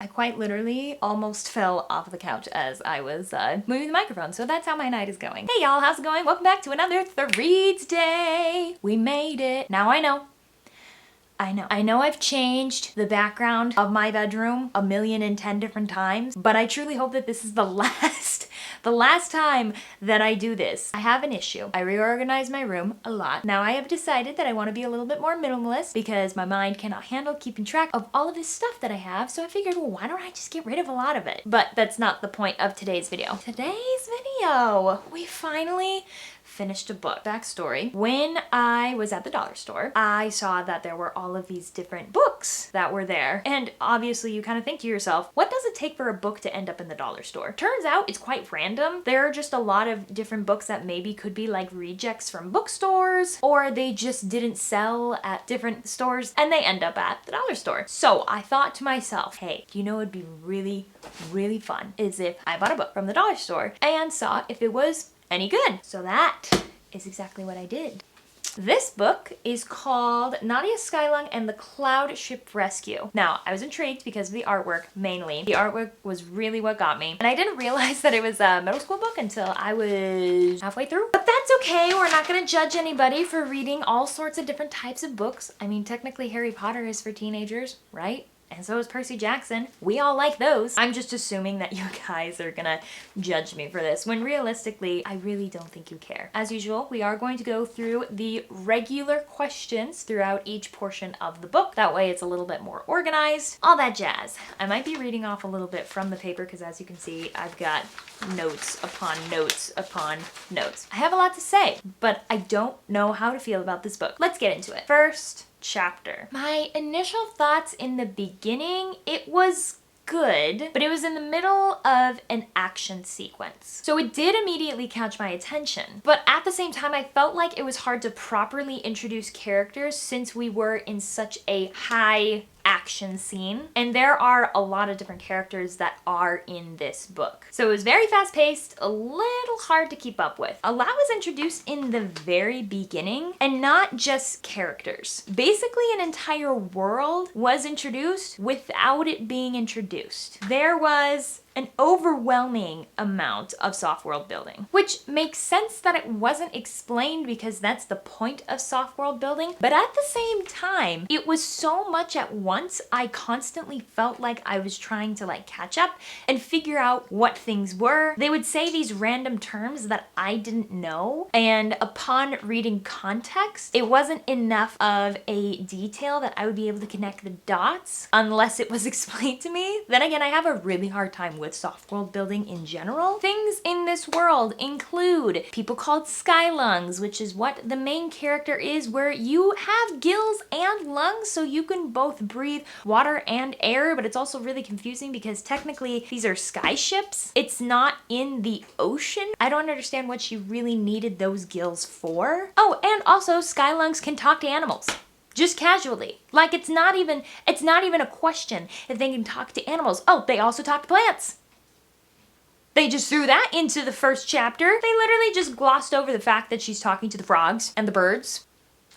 I quite literally almost fell off the couch as I was moving the microphone, so that's how my night is going. Hey y'all, how's it going? Welcome back to another ThuREADSday. We made it. Now I know I've changed the background of my bedroom 1,010,000 different times, but I truly hope that this is the last time that I do this. I have an issue. I reorganize my room a lot. Now I have decided that I want to be a little bit more minimalist because my mind cannot handle keeping track of all of this stuff that I have, so I figured, well, why don't I just get rid of a lot of it? But that's not the point of today's video. Today's video, we finally finished a book. Backstory, when I was at the dollar store, I saw that there were all of these different books that were there. And obviously you kind of think to yourself, what does it take for a book to end up in the dollar store? Turns out it's quite random. There are just a lot of different books that maybe could be like rejects from bookstores, or they just didn't sell at different stores and they end up at the dollar store. So I thought to myself, hey, you know, it'd be really, really fun is if I bought a book from the dollar store and saw if it was any good. So that is exactly what I did. This book is called Nadia, Skylung, and the Cloud Ship Rescue. Now, I was intrigued because of the artwork, mainly. The artwork was really what got me. And I didn't realize that it was a middle school book until I was halfway through. But that's okay, we're not gonna judge anybody for reading all sorts of different types of books. I mean, technically Harry Potter is for teenagers, right? And so is Percy Jackson. We all like those. I'm just assuming that you guys are gonna judge me for this, when realistically, I really don't think you care. As usual, we are going to go through the regular questions throughout each portion of the book. That way it's a little bit more organized. All that jazz. I might be reading off a little bit from the paper because as you can see, I've got notes upon notes upon notes. I have a lot to say, but I don't know how to feel about this book. Let's get into it. First chapter. My initial thoughts in the beginning, it was good, but it was in the middle of an action sequence. So it did immediately catch my attention, but at the same time, I felt like it was hard to properly introduce characters since we were in such a high action scene, and there are a lot of different characters that are in this book. So it was very fast-paced, a little hard to keep up with. A lot was introduced in the very beginning, and not just characters. Basically, an entire world was introduced without it being introduced. There was an overwhelming amount of soft world building, which makes sense that it wasn't explained because that's the point of soft world building. But at the same time, it was so much at once, I constantly felt like I was trying to like catch up and figure out what things were. They would say these random terms that I didn't know, and upon reading context, it wasn't enough of a detail that I would be able to connect the dots unless it was explained to me. Then again, I have a really hard time with soft world building in general. Things in this world include people called Skylungs, which is what the main character is, where you have gills and lungs so you can both breathe water and air, but it's also really confusing because technically these are sky ships. It's not in the ocean. I don't understand what she really needed those gills for. Oh, and also Skylungs can talk to animals. Just casually. Like it's not even a question if they can talk to animals. Oh, they also talk to plants. They just threw that into the first chapter. They literally just glossed over the fact that she's talking to the frogs and the birds.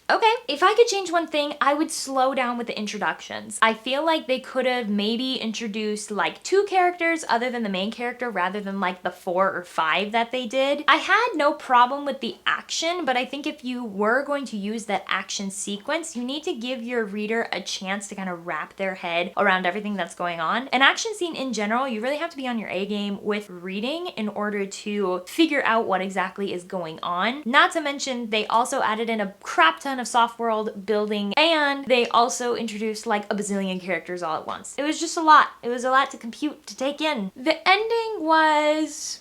Okay, if I could change one thing, I would slow down with the introductions. I feel like they could have maybe introduced like 2 characters other than the main character rather than like the 4 or 5 that they did. I had no problem with the action, but I think if you were going to use that action sequence, you need to give your reader a chance to kind of wrap their head around everything that's going on. An action scene in general, you really have to be on your A game with reading in order to figure out what exactly is going on. Not to mention, they also added in a crap ton of soft world building, and they also introduced like a bazillion characters all at once. It was just a lot. It was a lot to compute, to take in. The ending was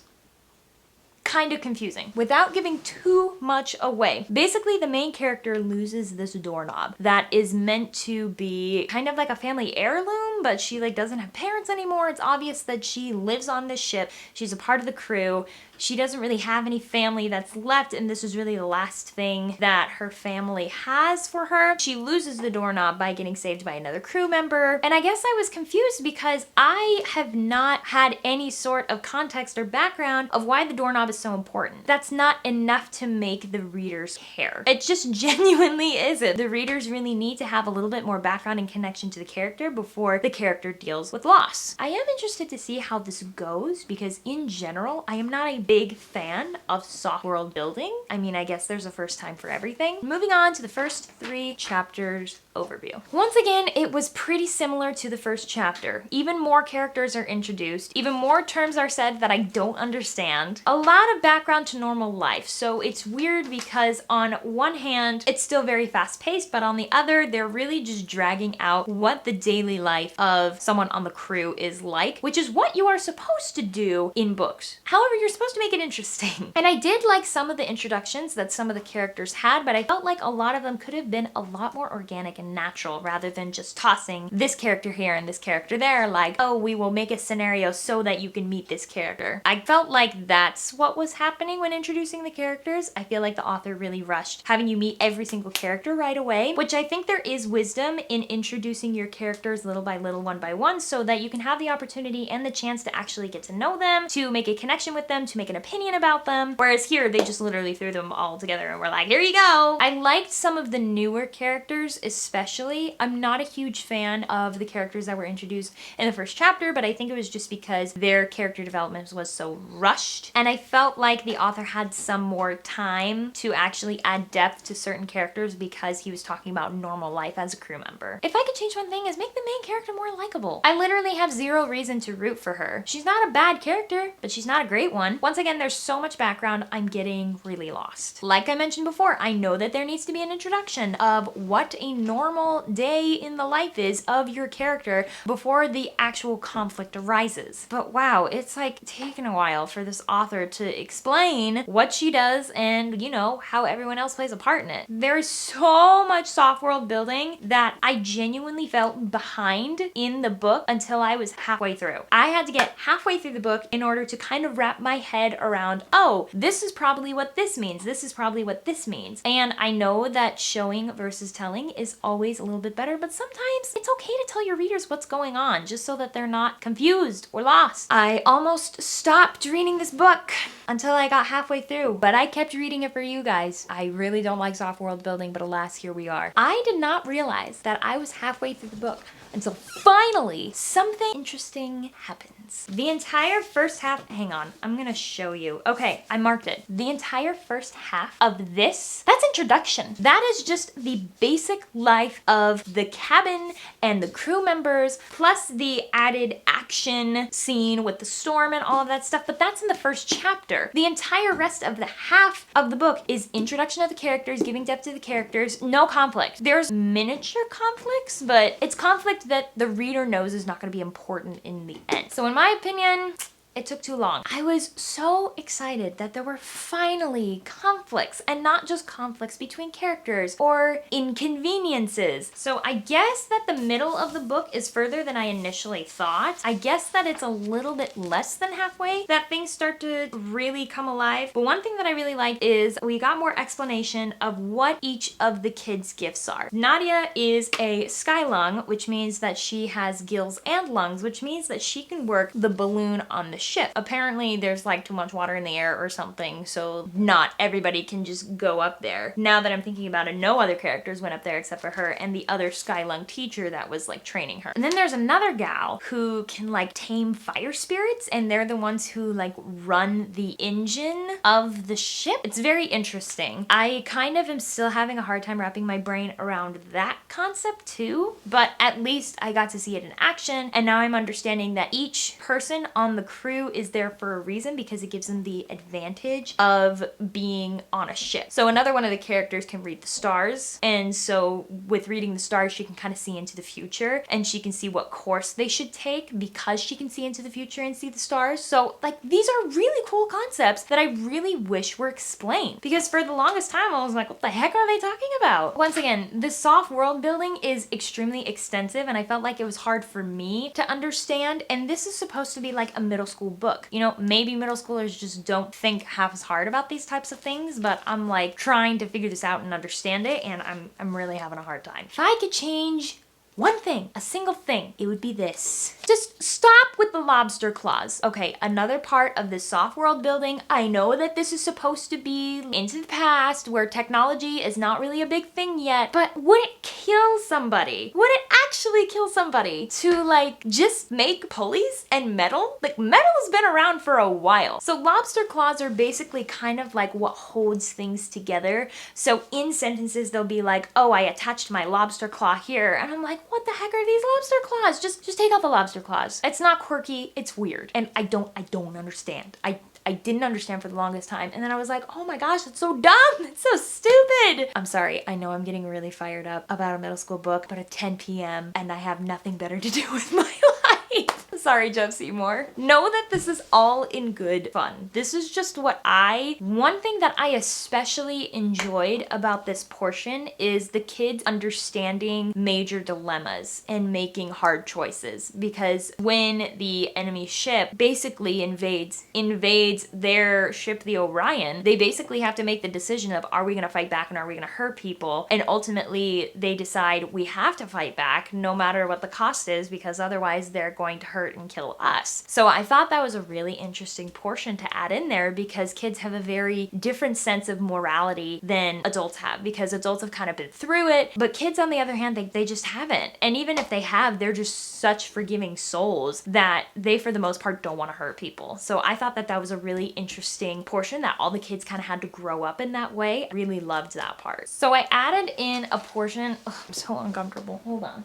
kind of confusing without giving too much away. Basically, the main character loses this doorknob that is meant to be kind of like a family heirloom, but she like doesn't have parents anymore. It's obvious that she lives on this ship. She's a part of the crew. She doesn't really have any family that's left, and this is really the last thing that her family has for her. She loses the doorknob by getting saved by another crew member, and I guess I was confused because I have not had any sort of context or background of why the doorknob is so important. That's not enough to make the readers care. It just genuinely isn't. The readers really need to have a little bit more background and connection to the character before the character deals with loss. I am interested to see how this goes because in general, I am not a big fan of soft world building. I mean, I guess there's a first time for everything. Moving on to the first 3 chapters overview. Once again, it was pretty similar to the first chapter. Even more characters are introduced, even more terms are said that I don't understand. A lot of background to normal life, so it's weird because on one hand, it's still very fast-paced, but on the other, they're really just dragging out what the daily life of someone on the crew is like, which is what you are supposed to do in books. However, you're supposed to make it interesting. And I did like some of the introductions that some of the characters had, but I felt like a lot of them could have been a lot more organic and natural rather than just tossing this character here and this character there, like, oh, we will make a scenario so that you can meet this character. I felt like that's what was happening when introducing the characters. I feel like the author really rushed having you meet every single character right away, which I think there is wisdom in introducing your characters little by little, one by one, so that you can have the opportunity and the chance to actually get to know them, to make a connection with them, to make an opinion about them. Whereas here, they just literally threw them all together and were like, here you go. I liked some of the newer characters, especially. I'm not a huge fan of the characters that were introduced in the first chapter, but I think it was just because their character development was so rushed. And I felt like the author had some more time to actually add depth to certain characters because he was talking about normal life as a crew member. If I could change one thing, is make the main character more likable. I literally have zero reason to root for her. She's not a bad character, but she's not a great one. Once again, there's so much background, I'm getting really lost. Like I mentioned before, I know that there needs to be an introduction of what a normal day in the life is of your character before the actual conflict arises. But wow, it's like taken a while for this author to explain what she does and, you know, how everyone else plays a part in it. There is so much soft world building that I genuinely felt behind in the book until I was halfway through. I had to get halfway through the book in order to kind of wrap my head around, oh, this is probably what this means. This is probably what this means. And I know that showing versus telling is always a little bit better, but sometimes it's okay to tell your readers what's going on just so that they're not confused or lost. I almost stopped reading this book until I got halfway through, but I kept reading it for you guys. I really don't like soft world building, but alas, here we are. I did not realize that I was halfway through the book until finally something interesting happens. The entire first half, hang on, I'm gonna show you. Okay, I marked it. The entire first half of this, that's introduction. That is just the basic life of the cabin and the crew members, plus the added action scene with the storm and all of that stuff, but that's in the first chapter. The entire rest of the half of the book is introduction of the characters, giving depth to the characters, no conflict. There's miniature conflicts, but it's conflict that the reader knows is not going to be important in the end. So in my opinion, it took too long. I was so excited that there were finally conflicts, and not just conflicts between characters or inconveniences. So I guess that the middle of the book is further than I initially thought. I guess that it's a little bit less than halfway that things start to really come alive. But one thing that I really liked is we got more explanation of what each of the kids' gifts are. Nadia is a Skylung, which means that she has gills and lungs, which means that she can work the balloon on the ship. Apparently there's like too much water in the air or something, so not everybody can just go up there. Now that I'm thinking about it, no other characters went up there except for her and the other Skylung teacher that was like training her. And then there's another gal who can like tame fire spirits, and they're the ones who like run the engine of the ship. It's very interesting. I kind of am still having a hard time wrapping my brain around that concept too, but at least I got to see it in action, and now I'm understanding that each person on the crew is there for a reason because it gives them the advantage of being on a ship. So another one of the characters can read the stars, and so with reading the stars she can kind of see into the future, and she can see what course they should take because she can see into the future and see the stars. So like these are really cool concepts that I really wish were explained, because for the longest time I was like, what the heck are they talking about? Once again, the soft world building is extremely extensive, and I felt like it was hard for me to understand, and this is supposed to be like a middle school book. You know, maybe middle schoolers just don't think half as hard about these types of things, but I'm like trying to figure this out and understand it, and I'm really having a hard time. If I could change one thing, a single thing, it would be this. Just stop with the lobster claws. Okay, another part of this soft world building. I know that this is supposed to be into the past where technology is not really a big thing yet, but would it kill somebody? Would it actually kill somebody to like just make pulleys and metal? Like metal has been around for a while. So lobster claws are basically kind of like what holds things together. So in sentences, they'll be like, oh, I attached my lobster claw here. And I'm like, what the heck are these lobster claws? Just take out the lobster claws. It's not quirky, it's weird. And I don't understand. I didn't understand for the longest time. And then I was like, oh my gosh, it's so dumb. It's so stupid. I'm sorry. I know I'm getting really fired up about a middle school book, but at 10 p.m. and I have nothing better to do with my life. Sorry, Jeff Seymour. Know that this is all in good fun. This is just one thing that I especially enjoyed about this portion is the kids understanding major dilemmas and making hard choices. Because when the enemy ship basically invades their ship, the Orion, they basically have to make the decision of, are we gonna fight back and are we gonna hurt people? And ultimately they decide we have to fight back no matter what the cost is, because otherwise they're going to hurt and kill us. So I thought that was a really interesting portion to add in there, because kids have a very different sense of morality than adults have, because adults have kind of been through it, but kids on the other hand, they just haven't. And even if they have, they're just such forgiving souls that they for the most part don't want to hurt people. So I thought that that was a really interesting portion, that all the kids kind of had to grow up in that way. I really loved that part. So I added in a portion, I'm so uncomfortable, hold on.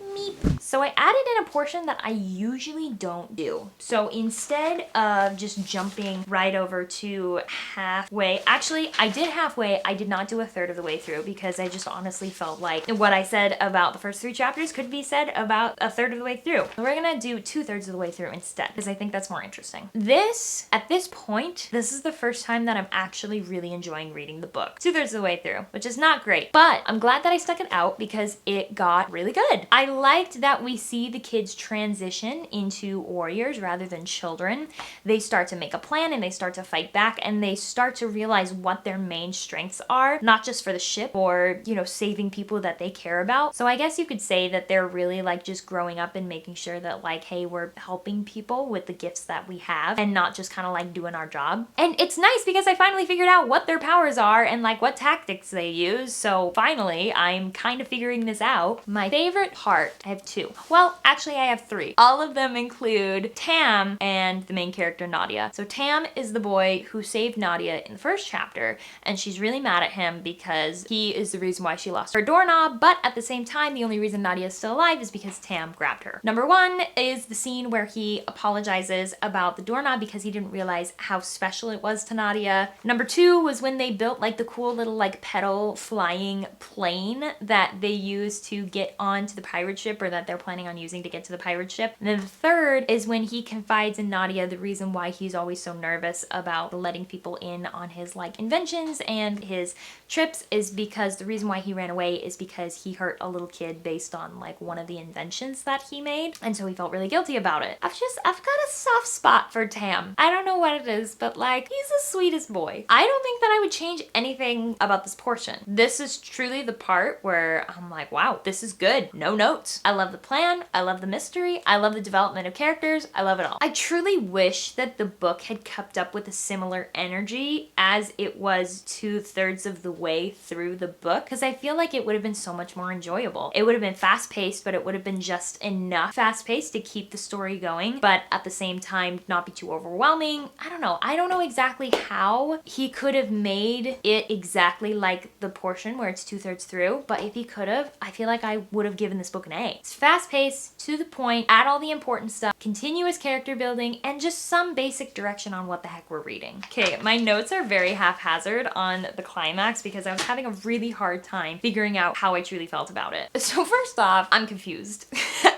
Meep. So I added in a portion that I usually don't do. So instead of just jumping right over to halfway, actually I did halfway, I did not do a third of the way through, because I just honestly felt like what I said about the first 3 chapters could be said about a third of the way through. So we're gonna do 2/3 of the way through instead, because I think that's more interesting. At this point, this is the first time that I'm actually really enjoying reading the book. 2/3 of the way through, which is not great, but I'm glad that I stuck it out because it got really good. I liked that we see the kids transition into warriors rather than children. They start to make a plan and they start to fight back, and they start to realize what their main strengths are, not just for the ship or, you know, saving people that they care about. So I guess you could say that they're really like just growing up and making sure that like, hey, we're helping people with the gifts that we have and not just kind of like doing our job. And it's nice because I finally figured out what their powers are and like what tactics they use. So finally, I'm kind of figuring this out. My favorite part, I have 2. Well, actually I have 3. All of them include Tam and the main character Nadia. So Tam is the boy who saved Nadia in the first chapter, and she's really mad at him because he is the reason why she lost her doorknob, but at the same time, the only reason Nadia is still alive is because Tam grabbed her. Number 1 is the scene where he apologizes about the doorknob because he didn't realize how special it was to Nadia. Number 2 was when they built like the cool little like pedal flying plane that they used to get onto the pirate ship, or that they're planning on using to get to the pirate ship. And then the 3rd is when he confides in Nadia the reason why he's always so nervous about letting people in on his like inventions and his trips is because the reason why he ran away is because he hurt a little kid based on like one of the inventions that he made, and so he felt really guilty about it. I've got a soft spot for Tam. I don't know what it is, but like he's the sweetest boy. I don't think that I would change anything about this portion. This is truly the part where I'm like, wow, this is good. No notes. I love the plan. I love the mystery. I love the development of characters. I love it all. I truly wish that the book had kept up with a similar energy as it was 2/3 of the way through the book, because I feel like it would have been so much more enjoyable. It would have been fast paced, but it would have been just enough fast paced to keep the story going, but at the same time not be too overwhelming. I don't know. I don't know exactly how he could have made it exactly like the portion where it's 2/3 through, but if he could have, I feel like I would have given this book an A. It's fast paced, to the point, add all the important stuff, continuous character building, and just some basic direction on what the heck we're reading. Okay, my notes are very haphazard on the climax because I was having a really hard time figuring out how I truly felt about it. So first off, I'm confused.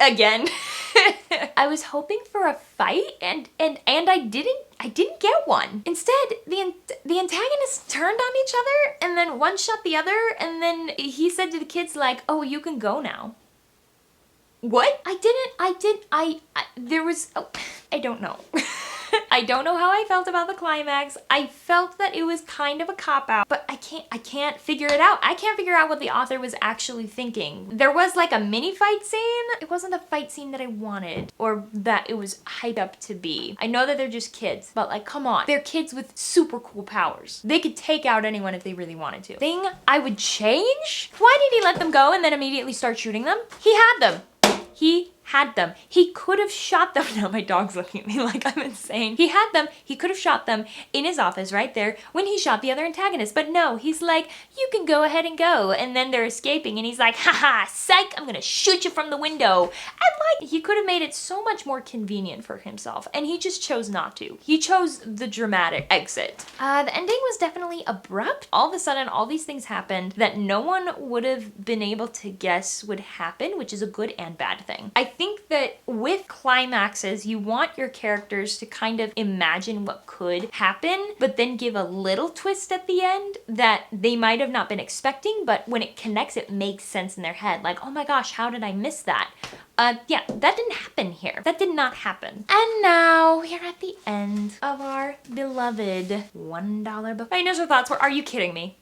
Again. I was hoping for a fight and I didn't get one. Instead, the antagonists turned on each other and then one shot the other, and then he said to the kids like, oh, you can go now. What? I don't know. I don't know how I felt about the climax. I felt that it was kind of a cop-out, but I can't figure it out. I can't figure out what the author was actually thinking. There was like a mini fight scene. It wasn't a fight scene that I wanted or that it was hyped up to be. I know that they're just kids, but like, come on. They're kids with super cool powers. They could take out anyone if they really wanted to. Thing I would change? Why did he let them go and then immediately start shooting them? He had them. He had them. He could have shot them. Now my dog's looking at me like I'm insane. He had them. He could have shot them in his office right there when he shot the other antagonist. But no, he's like, you can go ahead and go. And then they're escaping and he's like, haha, psych, I'm gonna shoot you from the window. And like, he could have made it so much more convenient for himself. And he just chose not to. He chose the dramatic exit. The ending was definitely abrupt. All of a sudden, all these things happened that no one would have been able to guess would happen, which is a good and bad thing. I think that with climaxes, you want your characters to kind of imagine what could happen, but then give a little twist at the end that they might have not been expecting, but when it connects, it makes sense in their head. Like, oh my gosh, how did I miss that? Yeah, that didn't happen here. That did not happen. And now we are at the end of our beloved $1 book. My initial thoughts were, are you kidding me?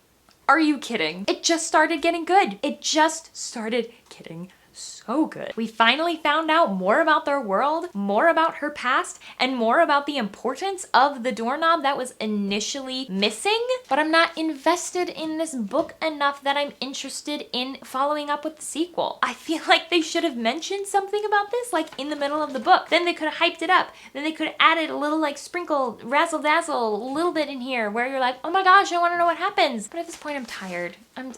Are you kidding? It just started getting good. It just started getting so good. We finally found out more about their world, more about her past, and more about the importance of the doorknob that was initially missing. But I'm not invested in this book enough that I'm interested in following up with the sequel. I feel like they should have mentioned something about this like in the middle of the book. Then they could have hyped it up. Then they could have added a little like sprinkle, razzle dazzle, a little bit in here where you're like, oh my gosh, I want to know what happens. But at this point I'm tired. I'm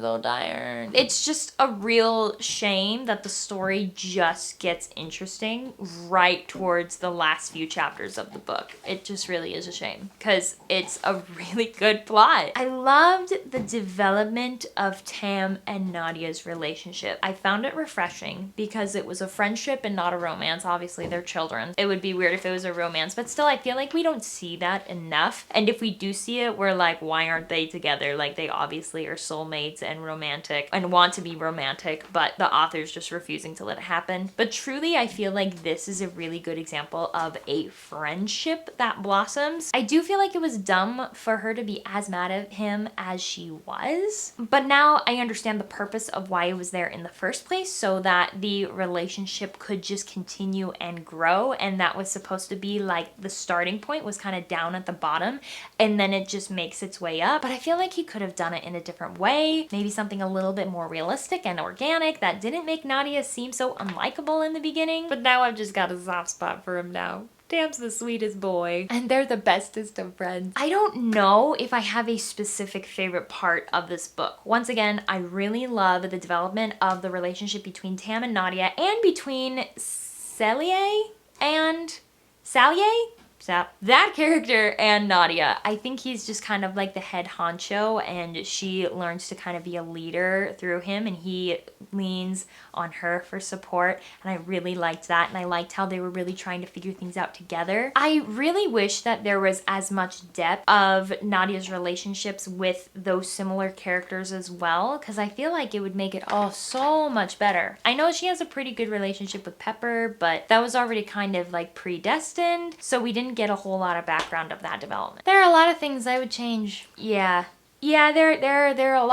so tired. It's just a real shame that the story just gets interesting right towards the last few chapters of the book. It just really is a shame because it's a really good plot. I loved the development of Tam and Nadia's relationship. I found it refreshing because it was a friendship and not a romance. Obviously, they're children. It would be weird if it was a romance, but still, I feel like we don't see that enough. And if we do see it, we're like, why aren't they together? Like, they obviously are soulmates and romantic and want to be romantic, but the author's just refusing to let it happen. But truly, I feel like this is a really good example of a friendship that blossoms. I do feel like it was dumb for her to be as mad at him as she was, but now I understand the purpose of why it was there in the first place, so that the relationship could just continue and grow, and that was supposed to be like the starting point was kind of down at the bottom, and then it just makes its way up. But I feel like he could have done it in a different way. Maybe something a little bit more realistic and organic that didn't make Nadia seem so unlikable in the beginning. But now I've just got a soft spot for him now. Tam's the sweetest boy. And they're the bestest of friends. I don't know if I have a specific favorite part of this book. Once again, I really love the development of the relationship between Tam and Nadia and between Celia and Salye? That character and Nadia. I think he's just kind of like the head honcho, and she learns to kind of be a leader through him, and he leans on her for support, and I really liked that, and I liked how they were really trying to figure things out together. I really wish that there was as much depth of Nadia's relationships with those similar characters as well, because I feel like it would make it all so much better. I know she has a pretty good relationship with Pepper, but that was already kind of like predestined, so we didn't get a whole lot of background of that development. There are a lot of things I would change. Yeah, there are a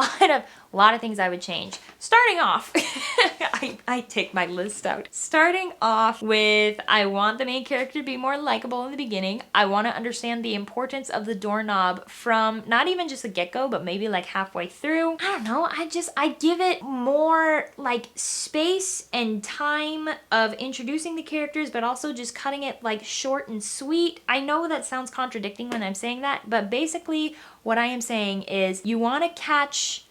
lot of things I would change. Starting off, I take my list out. Starting off with, I want the main character to be more likable in the beginning. I want to understand the importance of the doorknob from not even just the get-go, but maybe like halfway through. I don't know, I give it more like space and time of introducing the characters, but also just cutting it like short and sweet. I know that sounds contradicting when I'm saying that, but basically what I am saying is you want to catch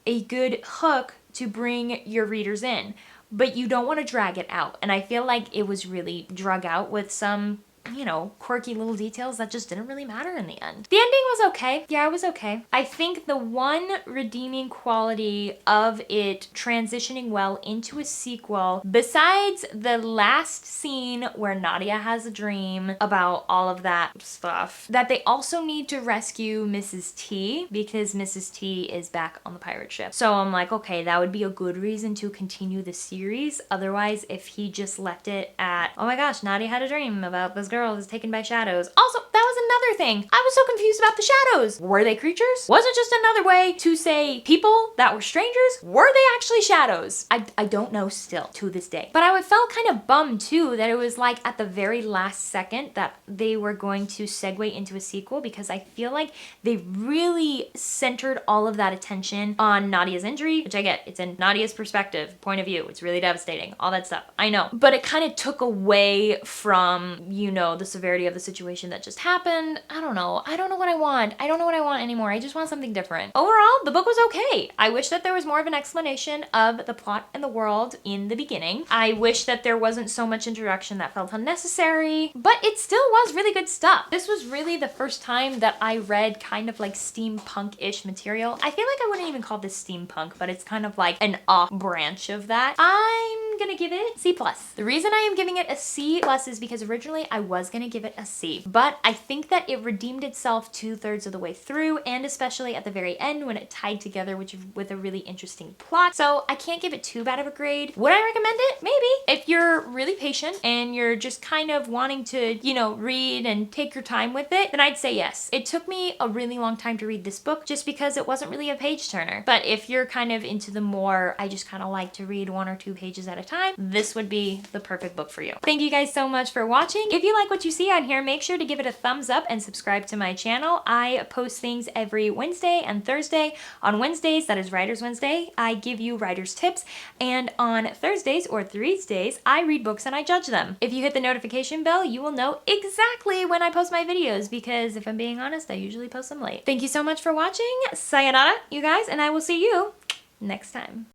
a good hook to bring your readers in, but you don't want to drag it out. And I feel like it was really drug out with some, you know, quirky little details that just didn't really matter in the end. The ending was okay. Yeah, it was okay. I think the one redeeming quality of it transitioning well into a sequel, besides the last scene where Nadia has a dream about all of that stuff, that they also need to rescue Mrs. T, because Mrs. T is back on the pirate ship. So I'm like, okay, that would be a good reason to continue the series. Otherwise, if he just left it at, oh my gosh, Nadia had a dream about this girl is taken by shadows. Also, that was another thing. I was so confused about the shadows. Were they creatures? Was it just another way to say people that were strangers? Were they actually shadows? I don't know still to this day. But I felt kind of bummed too that it was like at the very last second that they were going to segue into a sequel, because I feel like they really centered all of that attention on Nadia's injury, which I get. It's in Nadia's perspective, point of view. It's really devastating, all that stuff. I know. But it kind of took away from, you know, the severity of the situation that just happened. I don't know. I don't know what I want. I don't know what I want anymore. I just want something different. Overall, the book was okay. I wish that there was more of an explanation of the plot and the world in the beginning. I wish that there wasn't so much introduction that felt unnecessary, but it still was really good stuff. This was really the first time that I read kind of like steampunk-ish material. I feel like I wouldn't even call this steampunk, but it's kind of like an off branch of that. I'm gonna give it C+. The reason I am giving it a C+ is because originally I was gonna give it a C, but I think that it redeemed itself 2/3 of the way through, and especially at the very end when it tied together with a really interesting plot. So I can't give it too bad of a grade. Would I recommend it? Maybe. If you're really patient and you're just kind of wanting to, you know, read and take your time with it, then I'd say yes. It took me a really long time to read this book just because it wasn't really a page turner. But if you're kind of into the more, I just kind of like to read 1 or 2 pages at a time, this would be the perfect book for you. Thank you guys so much for watching. If you like what you see on here, make sure to give it a thumbs up and subscribe to my channel. I post things every Wednesday and Thursday. On Wednesdays, that is Writer's Wednesday, I give you writer's tips, and on Thursdays or ThuREADSdays, I read books and I judge them. If you hit the notification bell, you will know exactly when I post my videos, because if I'm being honest, I usually post them late. Thank you so much for watching. Sayonara, you guys, and I will see you next time.